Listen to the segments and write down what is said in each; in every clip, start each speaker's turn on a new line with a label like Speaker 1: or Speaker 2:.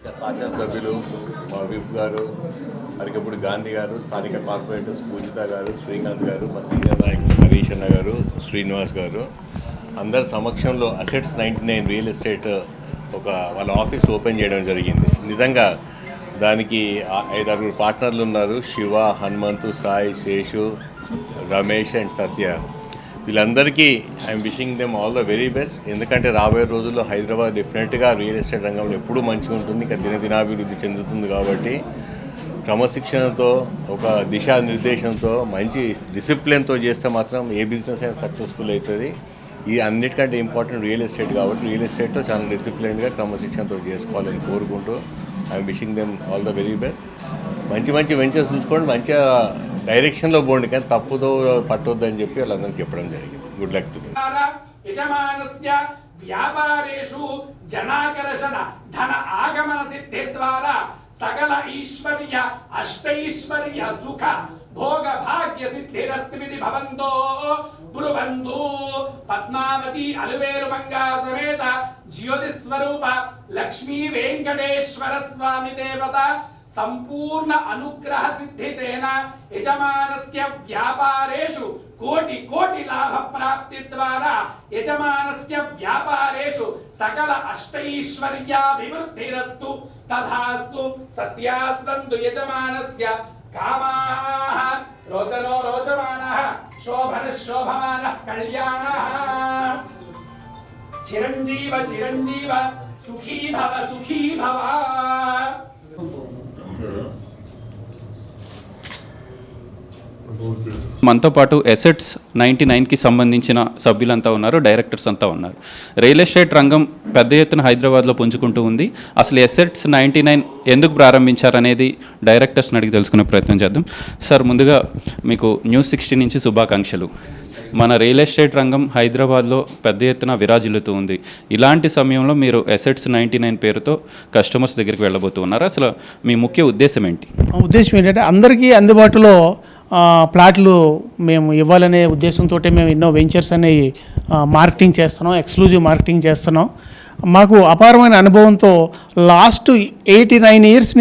Speaker 1: శాసన సభ్యులు మా విప్ గారు, అరికపూడి గాంధీ గారు, స్థానిక కార్పొరేటర్స్ పూజిత గారు, శ్రీకాంత్ గారు, మా సీనియర్ నాయకులు హరీష్ అన్న గారు, శ్రీనివాస్ గారు అందరి సమక్షంలో అసెట్స్ 99 రియల్ ఎస్టేట్ వాళ్ళ ఆఫీస్ ఓపెన్ చేయడం జరిగింది. నిజంగా దానికి 5-6 పార్ట్నర్లు ఉన్నారు. శివ, హనుమంతు, సాయి, శేషు, రమేష్ అండ్ సత్య. వీళ్ళందరికీ I'm wishing them all the very best. ఎందుకంటే రాబోయే రోజుల్లో హైదరాబాద్ డెఫినెట్గా రియల్ ఎస్టేట్ రంగంలో ఎప్పుడూ మంచిగా ఉంటుంది, ఇంకా దినదినాభివృద్ధి చెందుతుంది. కాబట్టి క్రమశిక్షణతో, ఒక దిశానిర్దేశంతో, మంచి డిసిప్లిన్తో చేస్తే మాత్రం ఏ బిజినెస్ అయినా సక్సెస్ఫుల్ అవుతుంది. ఈ అన్నిటికంటే ఇంపార్టెంట్ రియల్ ఎస్టేట్ కాబట్టి రియల్ ఎస్టేట్లో చాలా డిసిప్లిన్గా క్రమశిక్షణతో చేసుకోవాలని కోరుకుంటూ I'm wishing them all the very best. మంచి మంచి వెంచర్స్ తీసుకోండి, మంచిగా డైరెక్షన్లో పోండి, కానీ తప్పుతో పట్టొద్దని చెప్పి వాళ్ళందరికీ చెప్పడం జరిగింది. గుడ్ లక్ టు
Speaker 2: యజమానస్య వ్యాపారేషు జనాకర్షణ ధన ఆగమన సిద్ధి ద్వారా సకల ఈశ్వర్య అష్టైశ్వర్య సుఖ భోగ భాగ్య సిద్ధిరస్తిమితి భవంతో బ్రువంతు. పద్మావతి అలువేలు మంగా సమేత జ్యోతి స్వరూప లక్ష్మీ వెంకటేశ్వర స్వామి దేవత సంపూర్ణ అనుగ్రహ సిద్ధితేన యజమానస్య వ్యాపారేషు కోటి కోటి లాభ ప్రాప్తి ద్వారా యజమానస్య వ్యాపారేషు సకల అష్టైశ్వర్యాభివృద్ధిరస్తు తథాస్తు. సత్యాస్సంతు యజమానస్య కామాః రోచనో రోచమానః శోభనః శోభమానః కళ్యాణః. చిరంజీవ చిరంజీవ సుఖీ భవ సుఖీ భవ.
Speaker 3: మనతో పాటు అసెట్స్ 99కి సంబంధించిన సభ్యులంతా ఉన్నారు, డైరెక్టర్స్ అంతా ఉన్నారు. రియల్ ఎస్టేట్ రంగం పెద్ద ఎత్తున హైదరాబాద్లో పుంజుకుంటూ ఉంది. అసలు అసెట్స్ 99 ఎందుకు ప్రారంభించారనేది డైరెక్టర్స్ని అడిగి తెలుసుకునే ప్రయత్నం చేద్దాం. సార్, ముందుగా మీకు న్యూస్ 60 నుంచి శుభాకాంక్షలు. మన రియల్ ఎస్టేట్ రంగం హైదరాబాద్లో పెద్ద ఎత్తున విరాజిల్లుతూ ఉంది. ఇలాంటి సమయంలో మీరు అసెట్స్ 99 పేరుతో కస్టమర్స్ దగ్గరికి వెళ్ళబోతూ ఉన్నారు. అసలు మీ ముఖ్య ఉద్దేశం ఏంటి?
Speaker 4: ఉద్దేశం ఏంటంటే అందరికీ అందుబాటులో ప్లాట్లు మేము ఇవ్వాలనే ఉద్దేశంతో మేము ఎన్నో వెంచర్స్ అనేవి మార్కెటింగ్ చేస్తున్నాం, ఎక్స్క్లూజివ్ మార్కెటింగ్ చేస్తున్నాం. మాకు అపారమైన అనుభవంతో లాస్ట్ 89 ఇయర్స్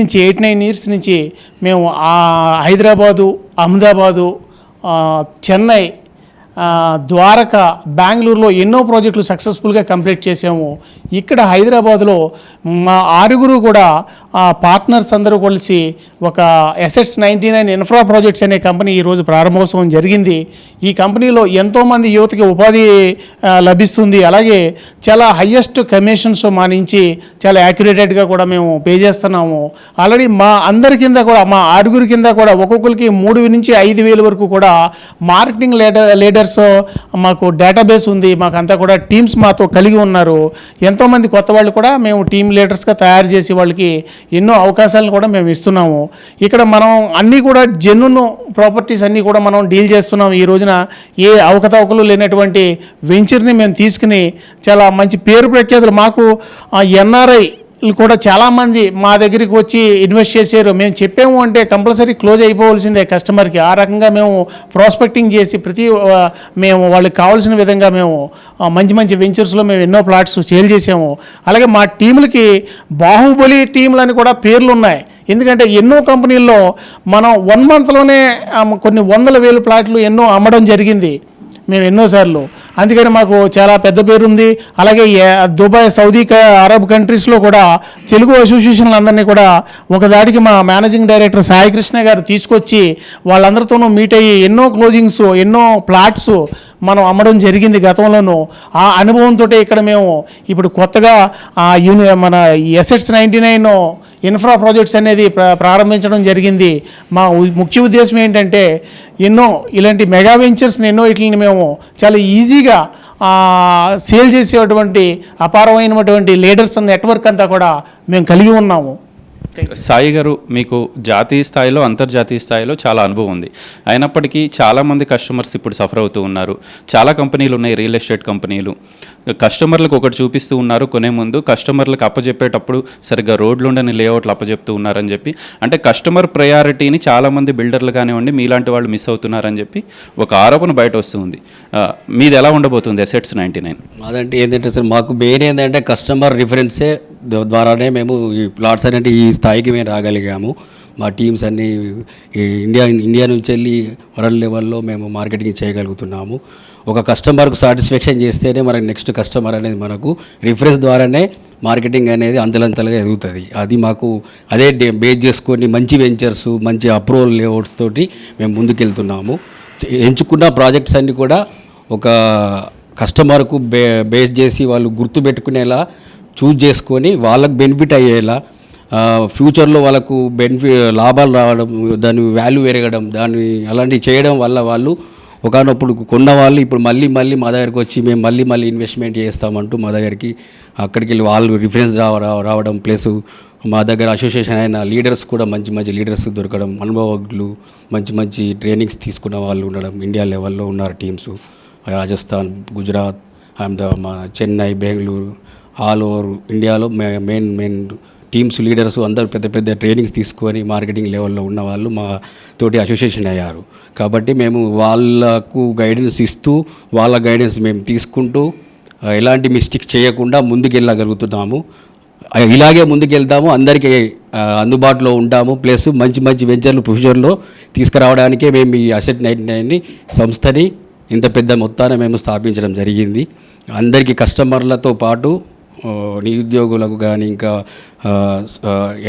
Speaker 4: నుంచి మేము హైదరాబాదు, అహ్మదాబాదు, చెన్నై, ద్వారకా, బెంగళూరులో ఎన్నో ప్రాజెక్టులు సక్సెస్ఫుల్గా కంప్లీట్ చేసాము. ఇక్కడ హైదరాబాద్లో మా 6 కూడా పార్ట్నర్స్ అందరూ కలిసి ఒక ఎసెట్స్ 99 ఇన్ఫ్రా ప్రాజెక్ట్స్ అనే కంపెనీ ఈరోజు ప్రారంభోత్సవం జరిగింది. ఈ కంపెనీలో ఎంతోమంది యువతకి ఉపాధి లభిస్తుంది. అలాగే చాలా హయ్యెస్ట్ కమిషన్స్ మా నుంచి చాలా యాక్యురేటెడ్గా కూడా మేము పే చేస్తున్నాము. ఆల్రెడీ మా అందరి కింద కూడా మా 6 కింద కూడా ఒక్కొక్కరికి 3 నుంచి 5,000 వరకు కూడా మార్కెటింగ్ లీడర్స్ మాకు డేటాబేస్ ఉంది. మాకంతా కూడా టీమ్స్ మాతో కలిగి ఉన్నారు. ఎంతోమంది కొత్త వాళ్ళు కూడా మేము టీమ్ లీడర్స్గా తయారు చేసి వాళ్ళకి ఎన్నో అవకాశాలను కూడా మేము ఇస్తున్నాము. ఇక్కడ మనం అన్నీ కూడా జెన్యూన్ ప్రాపర్టీస్ అన్నీ కూడా మనం డీల్ చేస్తున్నాం. ఈ రోజున ఏ అవకతవకలు లేనటువంటి వెంచర్ని మేము తీసుకుని చాలా మంచి పేరు ప్రఖ్యాతులు మాకు ఎన్ఆర్ఐ కూడా చాలామంది మా దగ్గరికి వచ్చి ఇన్వెస్ట్ చేశారు. మేము చెప్పాము అంటే కంపల్సరీ క్లోజ్ అయిపోవాల్సిందే కస్టమర్కి. ఆ రకంగా మేము ప్రాస్పెక్టింగ్ చేసి మేము వాళ్ళకి కావాల్సిన విధంగా మేము మంచి మంచి వెంచర్స్లో మేము ఎన్నో ప్లాట్స్ సేల్ చేసాము. అలాగే మా టీములకి బాహుబలి టీంలని కూడా పేర్లు ఉన్నాయి. ఎందుకంటే ఎన్నో కంపెనీల్లో మనం 1 మంత్లోనే కొన్ని 100,000 ప్లాట్లు ఎన్నో అమ్మడం జరిగింది మేము ఎన్నోసార్లు. అందుకని మాకు చాలా పెద్ద పేరు ఉంది. అలాగే దుబాయ్, సౌదీ అరబ్ కంట్రీస్లో కూడా తెలుగు అసోసియేషన్లు అందరినీ కూడా ఒకదాటికి మా మేనేజింగ్ డైరెక్టర్ సాయి కృష్ణ గారు తీసుకొచ్చి వాళ్ళందరితోనూ మీట్ అయ్యి ఎన్నో క్లోజింగ్స్, ఎన్నో ప్లాట్స్ మనం అమ్మడం జరిగింది గతంలోనూ. ఆ అనుభవంతో ఇక్కడ మేము ఇప్పుడు కొత్తగా మన ఎసెట్స్ 99 ఇన్ఫ్రా ప్రాజెక్ట్స్ అనేది ప్రారంభించడం జరిగింది. మా ముఖ్య ఉద్దేశం ఏంటంటే ఎన్నో ఇలాంటి మెగా వెంచర్స్ని ఎన్నో వీటిని మేము చాలా ఈజీగా సేల్ చేసేటువంటి అపారమైనటువంటి లీడర్స్ నెట్వర్క్ అంతా కూడా మేము కలిగి ఉన్నాము.
Speaker 3: సాయి గారు, మీకు జాతీయ స్థాయిలో అంతర్జాతీయ స్థాయిలో చాలా అనుభవం ఉంది. అయినప్పటికీ చాలామంది కస్టమర్స్ ఇప్పుడు సఫర్ అవుతూ ఉన్నారు. చాలా కంపెనీలు ఉన్నాయి, రియల్ ఎస్టేట్ కంపెనీలు. కస్టమర్లకు ఒకటి చూపిస్తూ ఉన్నారు, కొనే ముందు కస్టమర్లకు అప్పచెప్పేటప్పుడు సరిగ్గా రోడ్లు ఉండని లేఅవుట్లు అప్పచెప్తూ ఉన్నారని చెప్పి, అంటే కస్టమర్ ప్రయారిటీని చాలామంది బిల్డర్లు కానివ్వండి మీలాంటి వాళ్ళు మిస్ అవుతున్నారని చెప్పి ఒక ఆరోపణ బయట వస్తుంది. మీది ఎలా ఉండబోతుంది ఎసెట్స్ 99?
Speaker 5: అదంటే ఏంటంటే సార్, మాకు మెయిన్ ఏంటంటే కస్టమర్ రిఫరెన్సే ద్వారానే మేము ఈ ప్లాట్స్ అనేవి ఈ స్థాయికి మేము రాగలిగాము. మా టీమ్స్ అన్నీ ఇండియా నుంచి వెళ్ళి వరల్డ్ లెవెల్లో మేము మార్కెటింగ్ చేయగలుగుతున్నాము. ఒక కస్టమర్కు సాటిస్ఫాక్షన్ చేస్తేనే మనకు నెక్స్ట్ కస్టమర్ అనేది మనకు రిఫరెన్స్ ద్వారానే మార్కెటింగ్ అనేది అంతలంతలుగా ఎదుగుతుంది. అది మాకు అదే బేస్ చేసుకొని మంచి వెంచర్స్, మంచి అప్రూవల్ లేఅవుట్స్ తోటి మేము ముందుకెళ్తున్నాము. ఎంచుకున్న ప్రాజెక్ట్స్ అన్నీ కూడా ఒక కస్టమర్కు బేస్ చేసి వాళ్ళు గుర్తుపెట్టుకునేలా చూజ్ చేసుకొని వాళ్ళకు బెనిఫిట్ అయ్యేలా, ఫ్యూచర్లో వాళ్ళకు లాభాలు రావడం, దాని వాల్యూ పెరగడం, దాన్ని అలాంటివి చేయడం వల్ల వాళ్ళు ఒకనప్పుడు కొన్న వాళ్ళు ఇప్పుడు మళ్ళీ మా దగ్గరికి వచ్చి మేము మళ్ళీ ఇన్వెస్ట్మెంట్ చేస్తామంటూ మా దగ్గరికి అక్కడికి వెళ్ళి వాళ్ళు రిఫరెన్స్ రావడం, ప్లస్ మా దగ్గర అసోసియేషన్ అయిన లీడర్స్ కూడా మంచి లీడర్స్ దొరకడం, అనుభవజ్ఞులు మంచి ట్రైనింగ్స్ తీసుకున్న వాళ్ళు ఉండడం. ఇండియా లెవెల్లో ఉన్నారు టీమ్స్, రాజస్థాన్, గుజరాత్, మన చెన్నై, బెంగళూరు, ఆల్ ఓవర్ ఇండియాలో మెయిన్ టీమ్స్, లీడర్స్ అందరూ పెద్ద ట్రైనింగ్స్ తీసుకొని మార్కెటింగ్ లెవెల్లో ఉన్న వాళ్ళు మా తోటి అసోసియేషన్ అయ్యారు. కాబట్టి మేము వాళ్ళకు గైడెన్స్ ఇస్తూ వాళ్ళ గైడెన్స్ మేము తీసుకుంటూ ఎలాంటి మిస్టేక్స్ చేయకుండా ముందుకెళ్ళగలుగుతున్నాము. ఇలాగే ముందుకెళ్తాము, అందరికీ అందుబాటులో ఉంటాము. ప్లస్ మంచి వెంచర్లు ఫ్యూచర్లో తీసుకురావడానికే మేము ఈ ఎసెట్ 99 సంస్థని ఇంత పెద్ద మొత్తాన్ని మేము స్థాపించడం జరిగింది. అందరికీ కస్టమర్లతో పాటు నిరుద్యోగులకు కానీ ఇంకా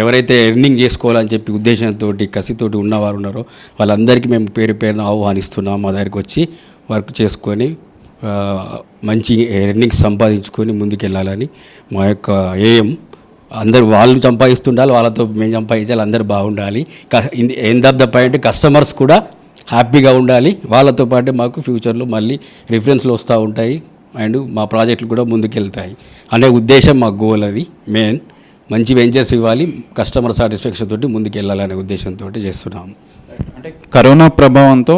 Speaker 5: ఎవరైతే ఎర్నింగ్ చేసుకోవాలని చెప్పి ఉద్దేశంతో కసితోటి ఉన్నవారు ఉన్నారో వాళ్ళందరికీ మేము పేరున ఆహ్వానిస్తున్నాం. మా దగ్గరికి వచ్చి వర్క్ చేసుకొని మంచి ఎర్నింగ్స్ సంపాదించుకొని ముందుకెళ్ళాలని మా యొక్క ఎయిమ్. అందరూ వాళ్ళు సంపాదిస్తుండాలి, వాళ్ళతో మేము సంపాదించాలి, అందరూ బాగుండాలి. End of the point customers కూడా హ్యాపీగా ఉండాలి. వాళ్ళతో పాటు మాకు ఫ్యూచర్లో మళ్ళీ రిఫరెన్స్లు వస్తూ ఉంటాయి అండ్ మా ప్రాజెక్టులు కూడా ముందుకెళ్తాయి అనే ఉద్దేశం మా గోల్. అది మెయిన్ మంచి వెంచర్స్ ఇవ్వాలి, కస్టమర్ సాటిస్ఫాక్షన్ తోటి ముందుకెళ్ళాలనే ఉద్దేశంతో చేస్తున్నాము.
Speaker 3: అంటే కరోనా ప్రభావంతో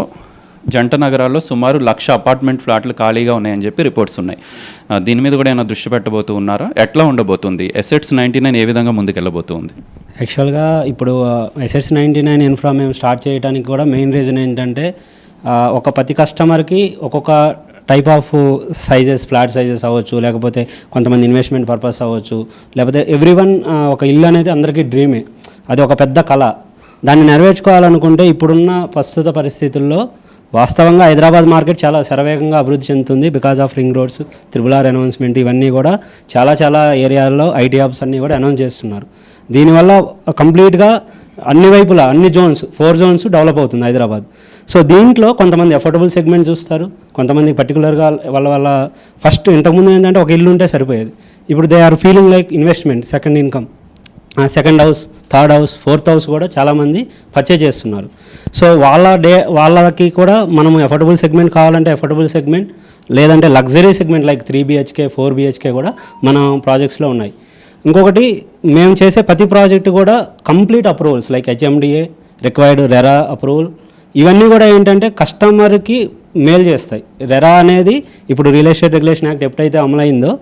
Speaker 3: జంట నగరాల్లో సుమారు 1,00,000 అపార్ట్మెంట్ ఫ్లాట్లు ఖాళీగా ఉన్నాయని చెప్పి రిపోర్ట్స్ ఉన్నాయి. దీని మీద కూడా ఏమైనా దృష్టి పెట్టబోతూ ఉన్నారా? ఎట్లా ఉండబోతుంది? ఎసెట్స్ 99 ఏ విధంగా ముందుకెళ్ళబోతుంది?
Speaker 6: యాక్చువల్గా ఇప్పుడు ఎసెట్స్ 99 ఇన్ఫ్రా మేము స్టార్ట్ చేయడానికి కూడా మెయిన్ రీజన్ ఏంటంటే ఒక ప్రతి కస్టమర్కి ఒక్కొక్క type of sizes, flat sizes అవ్వచ్చు, లేకపోతే కొంతమంది ఇన్వెస్ట్మెంట్ పర్పస్ అవ్వచ్చు, లేకపోతే ఎవ్రీవన్ ఒక ఇల్లు అనేది అందరికీ డ్రీమే, అది ఒక పెద్ద కళ. దాన్ని నెరవేర్చుకోవాలనుకుంటే ఇప్పుడున్న ప్రస్తుత పరిస్థితుల్లో వాస్తవంగా హైదరాబాద్ మార్కెట్ చాలా శరవేగంగా అభివృద్ధి చెందుతుంది. Because of ring roads, triple R announcement, ఇవన్నీ కూడా చాలా ఏరియాల్లో ఐటీ హబ్స్ అన్నీ కూడా అనౌన్స్ చేస్తున్నారు. దీనివల్ల కంప్లీట్గా అన్ని వైపులా అన్ని జోన్స్ 4 జోన్స్ డెవలప్ అవుతుంది హైదరాబాద్. సో దీంట్లో కొంతమంది అఫోర్డబుల్ సెగ్మెంట్ చూస్తారు, కొంతమంది పర్టికులర్గా వాళ్ళ ఫస్ట్ ఇంతకుముందు ఏంటంటే ఒక ఇల్లు ఉంటే సరిపోయేది, ఇప్పుడు they are feeling like investment, second income, second house, third house, fourth house కూడా చాలామంది పర్చేజ్ చేస్తున్నారు. సో వాళ్ళకి కూడా మనం అఫోర్డబుల్ సెగ్మెంట్ కావాలంటే అఫోర్డబుల్ సెగ్మెంట్, లేదంటే luxury segment like 3 BHK 4 BHK కూడా మన ప్రాజెక్ట్స్లో ఉన్నాయి. ఇంకొకటి మేము చేసే ప్రతి ప్రాజెక్టు కూడా complete approvals like HMDA required, RERA approval, ఇవన్నీ కూడా ఏంటంటే కస్టమర్కి మేలు చేస్తాయి. రెరా అనేది ఇప్పుడు రియల్ ఎస్టేట్ రెగ్యులేషన్ యాక్ట్ ఎప్పుడైతే అమలైందో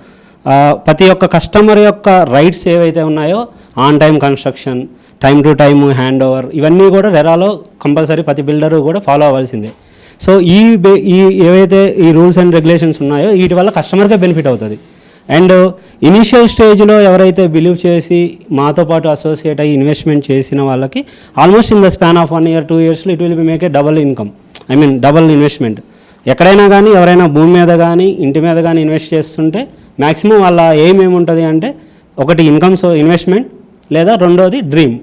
Speaker 6: ప్రతి ఒక్క కస్టమర్ యొక్క రైట్స్ ఏవైతే ఉన్నాయో on time construction, time to time hand over, ఇవన్నీ కూడా రెరాలో కంపల్సరీ ప్రతి బిల్డరు కూడా ఫాలో అవ్వాల్సిందే. సో ఈ ఏవైతే ఈ రూల్స్ అండ్ రెగ్యులేషన్స్ ఉన్నాయో వీటి వల్ల కస్టమర్కే బెనిఫిట్ అవుతుంది. అండ్ ఇనీషియల్ స్టేజ్లో ఎవరైతే బిలీవ్ చేసి మాతో పాటు అసోసియేట్ అయ్యి ఇన్వెస్ట్మెంట్ చేసిన వాళ్ళకి almost in the span of 1 year 2 yearsలో it will be make a double income, double investment. ఎక్కడైనా కానీ ఎవరైనా భూమి మీద కానీ ఇంటి మీద కానీ ఇన్వెస్ట్ చేస్తుంటే మ్యాక్సిమం వాళ్ళ ఎయిమ్ ఏముంటుంది అంటే ఒకటి ఇన్కమ్, సో ఇన్వెస్ట్మెంట్, లేదా రెండోది డ్రీమ్.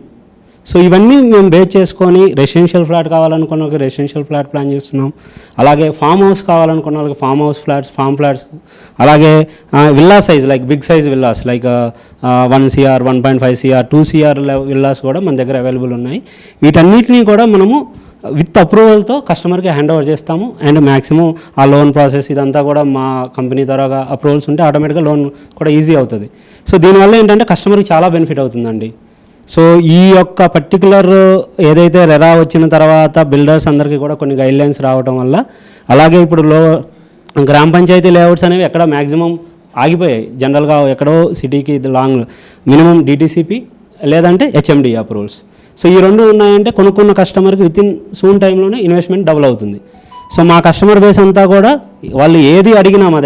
Speaker 6: సో ఇవన్నీ మేము బేస్ చేసుకొని రెసిడెన్షియల్ ఫ్లాట్ కావాలనుకున్న వాళ్ళకి రెసిడెన్షియల్ ఫ్లాట్ ప్లాన్ చేస్తున్నాం, అలాగే ఫామ్ హౌస్ కావాలనుకున్న వాళ్ళకి farm house flats, farm flats, అలాగే villa size like big size villas like 1 CR 1.5 CR 2 CR villas కూడా మన దగ్గర అవైలబుల్ ఉన్నాయి. వీటన్నిటినీ కూడా మనము విత్ అప్రూవల్తో కస్టమర్కి హ్యాండ్ ఓవర్ చేస్తాము. అండ్ మ్యాక్సిమం ఆ లోన్ ప్రాసెస్ ఇదంతా కూడా మా కంపెనీ ద్వారా అప్రూవల్స్ ఉంటే ఆటోమేటిక్గా లోన్ కూడా ఈజీ అవుతుంది. సో దీనివల్ల ఏంటంటే కస్టమర్కి చాలా బెనిఫిట్ అవుతుందండి. సో ఈ యొక్క పర్టికులర్ ఏదైతే రెరా వచ్చిన తర్వాత బిల్డర్స్ అందరికీ కూడా కొన్ని గైడ్లైన్స్ రావడం వల్ల, అలాగే ఇప్పుడు గ్రామ పంచాయతీ లేఅవుట్స్ అనేవి ఎక్కడ మ్యాక్సిమం ఆగిపోయాయి. జనరల్గా ఎక్కడో సిటీకి లాంగ్ మినిమం DTCP లేదంటే HMDA అప్రూవల్స్. సో ఈ రెండు ఉన్నాయంటే కొనుక్కున్న కస్టమర్కి విత్ ఇన్ సూన్ టైంలోనే ఇన్వెస్ట్మెంట్ డబుల్ అవుతుంది. సో మా కస్టమర్ బేస్ అంతా కూడా వాళ్ళు ఏది అడిగినా మా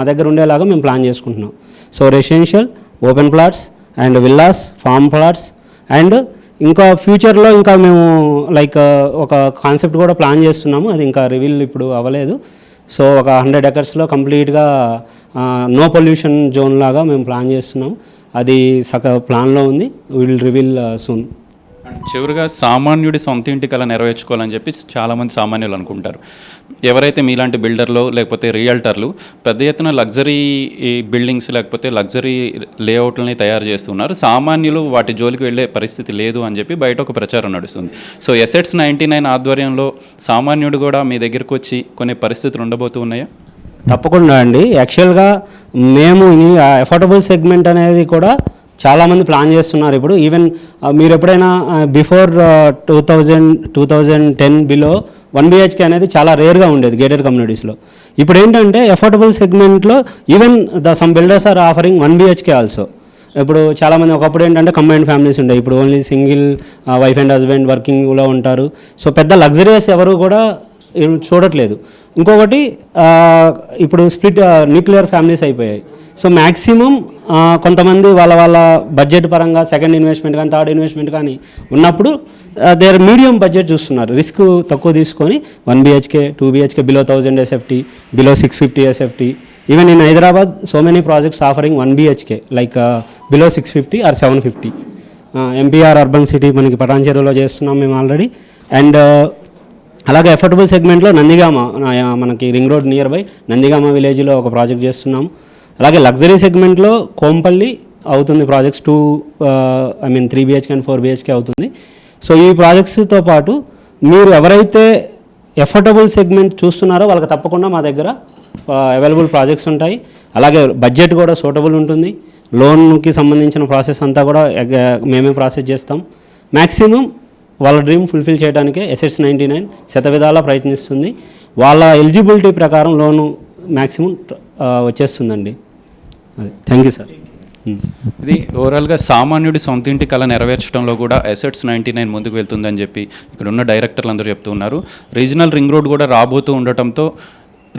Speaker 6: దగ్గర ఉండేలాగా మేము ప్లాన్ చేసుకుంటున్నాం. So residential, open plots and villas, form plots, and ఇంకా ఫ్యూచర్లో ఇంకా మేము లైక్ ఒక కాన్సెప్ట్ కూడా ప్లాన్ చేస్తున్నాము, అది ఇంకా రివీల్ ఇప్పుడు అవ్వలేదు. సో ఒక 100 acresలో కంప్లీట్గా నో పొల్యూషన్ జోన్ లాగా మేము ప్లాన్ చేస్తున్నాం, అది ప్లాన్లో ఉంది, విల్ రివీల్ సూన్.
Speaker 3: చివరిగా సామాన్యుడి సొంత ఇంటి కళ నెరవేర్చుకోవాలని చెప్పి చాలామంది సామాన్యులు అనుకుంటారు. ఎవరైతే మీలాంటి బిల్డర్లు లేకపోతే రియల్టర్లు పెద్ద ఎత్తున లగ్జరీ బిల్డింగ్స్ లేకపోతే లగ్జరీ లేఅవుట్లని తయారు చేస్తున్నారు, సామాన్యులు వాటి జోలికి వెళ్ళే పరిస్థితి లేదు అని చెప్పి బయట ఒక ప్రచారం నడుస్తుంది. సో Assets 99 ఆధ్వర్యంలో సామాన్యుడు కూడా మీ దగ్గరికి వచ్చి కొనే పరిస్థితులు ఉండబోతూ ఉన్నాయా?
Speaker 6: తప్పకుండా అండి. యాక్చువల్గా మేము ఈ అఫోర్డబుల్ సెగ్మెంట్ అనేది కూడా చాలామంది ప్లాన్ చేస్తున్నారు. ఇప్పుడు ఈవెన్ మీరు ఎప్పుడైనా బిఫోర్ 2010 బిలో 1 BHK అనేది చాలా రేర్గా ఉండేది గేటెడ్ కమ్యూనిటీస్లో. ఇప్పుడు ఏంటంటే అఫోర్డబుల్ సెగ్మెంట్లో even some builders are offering 1 BHK also. ఇప్పుడు చాలామంది ఒకప్పుడు ఏంటంటే కంబైన్డ్ ఫ్యామిలీస్ ఉంటాయి, ఇప్పుడు only single wife and husband వర్కింగ్లో ఉంటారు. సో పెద్ద లగ్జరియస్ ఎవరు కూడా చూడట్లేదు. ఇంకొకటి ఇప్పుడు స్ప్లిట్ న్యూక్లియర్ ఫ్యామిలీస్ అయిపోయాయి. సో మ్యాక్సిమం కొంతమంది వాళ్ళ బడ్జెట్ పరంగా సెకండ్ ఇన్వెస్ట్మెంట్ కానీ థర్డ్ ఇన్వెస్ట్మెంట్ కానీ ఉన్నప్పుడు దేర్ మీడియం బడ్జెట్ చూస్తున్నారు, రిస్క్ తక్కువ తీసుకొని 1 BHK 2 BHK below 1000 SFT, below 650 SFT. Even in Hyderabad so many projects offering 1 BHK like below 650 or 750. MPR urban city మనకి పటాన్చెరువులో చేస్తున్నాం మేము ఆల్రెడీ. అండ్ అలాగే అఫోర్డబుల్ సెగ్మెంట్లో నందిగామ మనకి ring road near by Nandigama విలేజ్లో ఒక ప్రాజెక్ట్ చేస్తున్నాం. అలాగే లగ్జరీ సెగ్మెంట్లో కోంపల్లి అవుతుంది ప్రాజెక్ట్స్ 3 BHK అండ్ 4 BHK అవుతుంది. సో ఈ ప్రాజెక్ట్స్తో పాటు మీరు ఎవరైతే అఫోర్డబుల్ సెగ్మెంట్ చూస్తున్నారో వాళ్ళకి తప్పకుండా మా దగ్గర అవైలబుల్ ప్రాజెక్ట్స్ ఉంటాయి. అలాగే బడ్జెట్ కూడా సూటబుల్ ఉంటుంది. లోన్కి సంబంధించిన ప్రాసెస్ అంతా కూడా మేమే ప్రాసెస్ చేస్తాం. మ్యాక్సిమం వాళ్ళ డ్రీమ్ ఫుల్ఫిల్ చేయడానికే Assets 99 శతవిధాలా ప్రయత్నిస్తుంది. వాళ్ళ ఎలిజిబిలిటీ ప్రకారం లోను మ్యాక్సిమం వచ్చేస్తుందండి. అది థ్యాంక్ యూ సార్.
Speaker 3: ఇది ఓవరాల్గా సామాన్యుడి సొంత ఇంటి కళ నెరవేర్చడంలో కూడా Assets 99 ముందుకు వెళ్తుందని చెప్పి ఇక్కడ ఉన్న డైరెక్టర్లు అందరూ చెప్తున్నారు. రీజనల్ రింగ్ రోడ్ కూడా రాబోతూ ఉండటంతో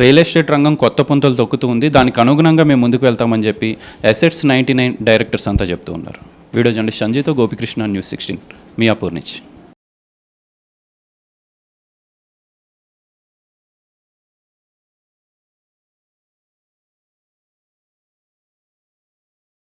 Speaker 3: రియల్ ఎస్టేట్ రంగం కొత్త పుంతలు తొక్కుతూ ఉంది, దానికి అనుగుణంగా మేము ముందుకు వెళ్తామని చెప్పి Assets 99 డైరెక్టర్స్ అంతా చెప్తూ ఉన్నారు. వీడియో జర్నలిస్ట్ సంజయ్తో గోపికృష్ణ, News 16 మియాపూర్ నుంచి.